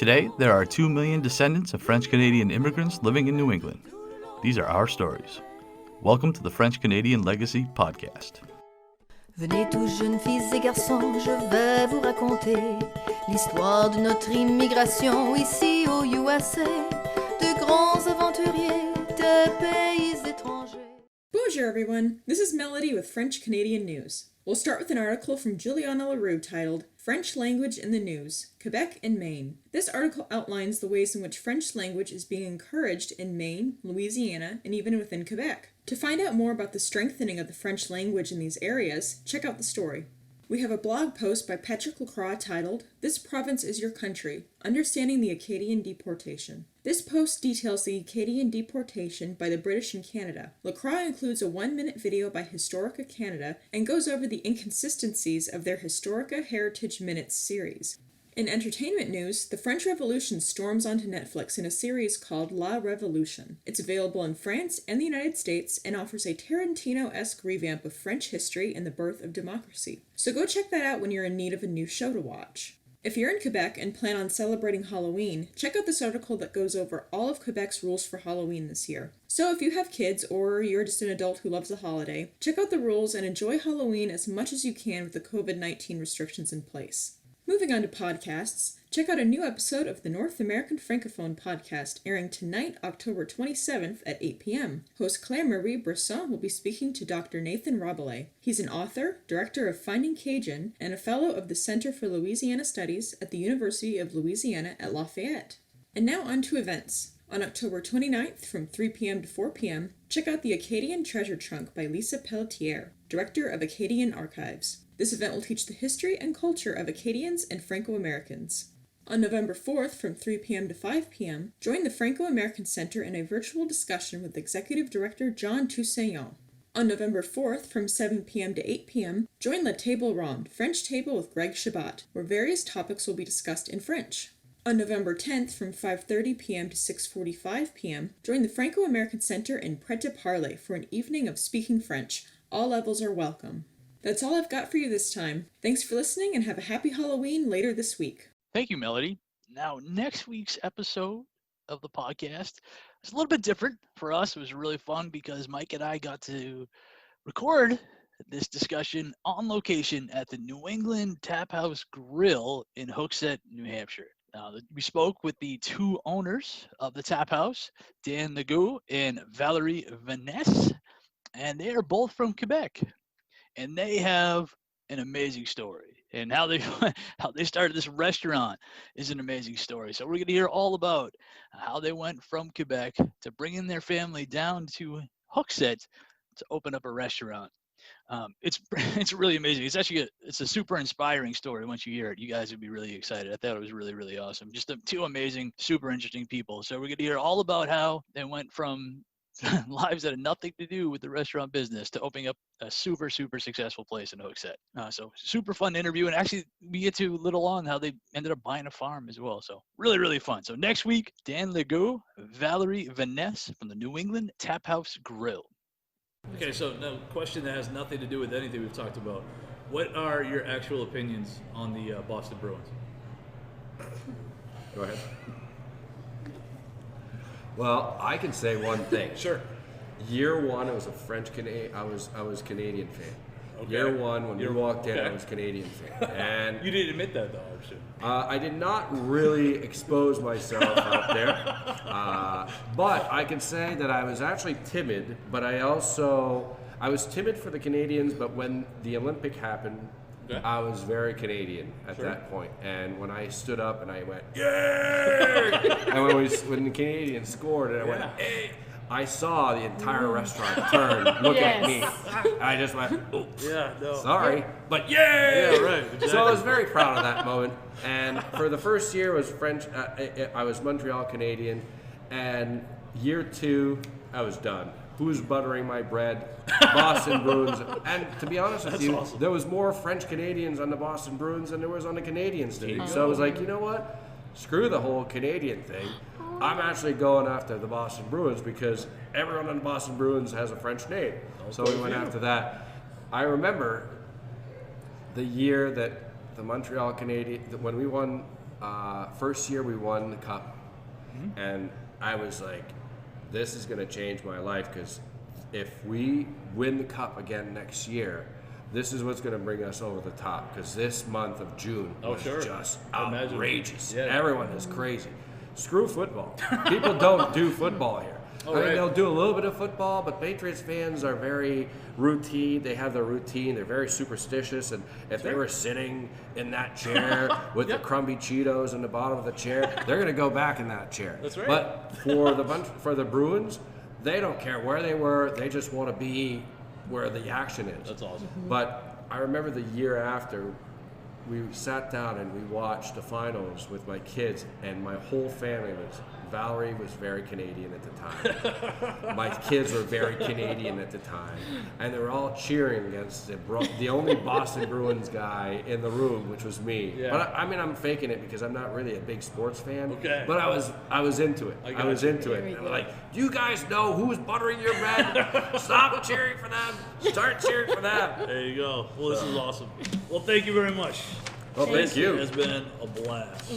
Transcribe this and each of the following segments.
Today, there are 2 million descendants of French-Canadian immigrants living in New England. These are our stories. Welcome to the French-Canadian Legacy Podcast. Venez tous jeunes filles et garçons, je vais vous raconter l'histoire de notre immigration ici au USA, de grands aventuriers de pays étrangers. Bonjour everyone, this is Melody with French Canadian News. We'll start with an article from Juliana Lagueux titled French Language in the News, Quebec and Maine. This article outlines the ways in which French language is being encouraged in Maine, Louisiana, and even within Quebec. To find out more about the strengthening of the French language in these areas, check out the story. We have a blog post by Patrick Lacroix titled, This Province is Your Country, Understanding the Acadian Deportation. This post details the Acadian deportation by the British in Canada. Lacroix includes a 1-minute video by Historica Canada and goes over the inconsistencies of their Historica Heritage Minutes series. In entertainment news, the French Revolution storms onto Netflix in a series called La Révolution. It's available in France and the United States and offers a Tarantino-esque revamp of French history and the birth of democracy. So go check that out when you're in need of a new show to watch. If you're in Quebec and plan on celebrating Halloween, check out this article that goes over all of Quebec's rules for Halloween this year. So if you have kids or you're just an adult who loves the holiday, check out the rules and enjoy Halloween as much as you can with the COVID-19 restrictions in place. Moving on to podcasts, check out a new episode of the North American Francophone podcast airing tonight, October 27th at 8 p.m. Host Claire-Marie Brisson will be speaking to Dr. Nathan Rabelais. He's an author, director of Finding Cajun, and a fellow of the Center for Louisiana Studies at the University of Louisiana at Lafayette. And now on to events. On October 29th from 3 p.m. to 4 p.m., check out the Acadian Treasure Trunk by Lisa Pelletier, Director of Acadian Archives. This event will teach the history and culture of Acadians and Franco-Americans. On November 4th from 3 p.m. to 5 p.m., join the Franco-American Center in a virtual discussion with Executive Director John Toussaint. On November 4th from 7 p.m. to 8 p.m., join La Table Ronde, French Table with Greg Shabat, where various topics will be discussed in French. On November 10th from 5:30 p.m. to 6:45 p.m., join the Franco-American Center in Pret-a-Parler for an evening of speaking French. All levels are welcome. That's all I've got for you this time. Thanks for listening and have a happy Halloween later this week. Thank you, Melody. Now, next week's episode of the podcast is a little bit different for us. It was really fun because Mike and I got to record this discussion on location at the New England Tap House Grille in Hooksett, New Hampshire. Now, we spoke with the two owners of the Tap House, Dan Lagueux and Valerie Vanasse, and they are both from Quebec. And they have an amazing story. And how they started this restaurant is an amazing story. So we're going to hear all about how they went from Quebec to bringing their family down to Hooksett to open up a restaurant. It's really amazing. It's a super inspiring story. Once you hear it, you guys would be really excited. I thought it was really, really awesome. Just two amazing, super interesting people. So we're going to hear all about how they went from lives that had nothing to do with the restaurant business to opening up a super, super successful place in Hooksett. So super fun interview. And actually, we get to little on how they ended up buying a farm as well. So really, really fun. So next week, Dan Lagueux, Valerie Vanasse from the New England Tap House Grille. Okay, so now question that has nothing to do with anything we've talked about. What are your actual opinions on the Boston Bruins? Go ahead. Well, I can say one thing. Sure. Year one, I was a I was Canadian fan. Okay. Year one, when you walked in, I was Canadian fan. And you didn't admit that, though, I'm sure. I did not really expose myself out there. But I can say that I was actually timid, but I was timid for the Canadians, but when the Olympic happened, I was very Canadian at that point. And when I stood up and I went, yay! And when the Canadians scored and I went, hey! I saw the entire restaurant turn, look at me. And I just went, oops, sorry, but yay! Yeah, right, exactly. So I was very proud of that moment. And for the first year was French, I was Montreal Canadian. And year two, I was done. Who's buttering my bread? Boston Bruins. And to be honest with you, awesome. There was more French Canadians on the Boston Bruins than there was on the Canadians team. So I was like, you know what? Screw the whole Canadian thing. I'm actually going after the Boston Bruins because everyone on the Boston Bruins has a French name. So we went after that. I remember the year that the Montreal Canadiens, when we won first year we won the cup, and I was like, this is going to change my life, because if we win the cup again next year, this is what's going to bring us over the top, because this month of June was just outrageous. Yeah. Everyone is crazy. Screw football. People don't do football here. I mean, they'll do a little bit of football, but Patriots fans are very routine. They have their routine. They're very superstitious. And if they were sitting in that chair with the crumby Cheetos in the bottom of the chair, they're going to go back in that chair. That's right. But for the Bruins, they don't care where they were. They just want to be where the action is. That's awesome. But I remember the year after, we sat down and we watched the finals with my kids, and my whole family was. Valerie was very Canadian at the time. My kids were very Canadian at the time, and they were all cheering against the only Boston Bruins guy in the room, which was me. Yeah. But I mean, I'm faking it because I'm not really a big sports fan. Okay. But I was into it. I was into it. I'm like, do you guys know who's buttering your bread? Stop cheering for them. Start cheering for them. There you go. Well, this is awesome. Well, thank you very much. Well, thank you. It has been a blast.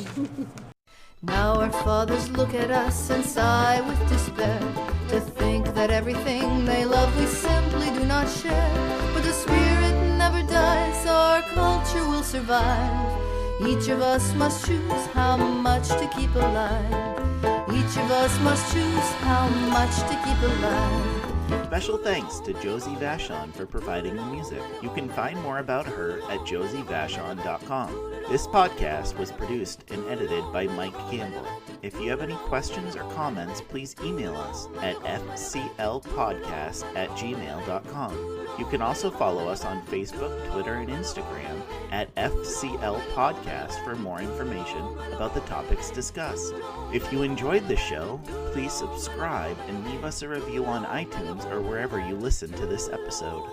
Now our fathers look at us and sigh with despair, to think that everything they love we simply do not share. But the spirit never dies, our culture will survive. Each of us must choose how much to keep alive. Each of us must choose how much to keep alive. Special thanks to Josie Vachon for providing the music. You can find more about her at josievachon.com. This podcast was produced and edited by Mike Campbell. If you have any questions or comments, please email us at fclpodcast@gmail.com. You can also follow us on Facebook, Twitter, and Instagram at FCL Podcast for more information about the topics discussed. If you enjoyed the show, please subscribe and leave us a review on iTunes or wherever you listen to this episode.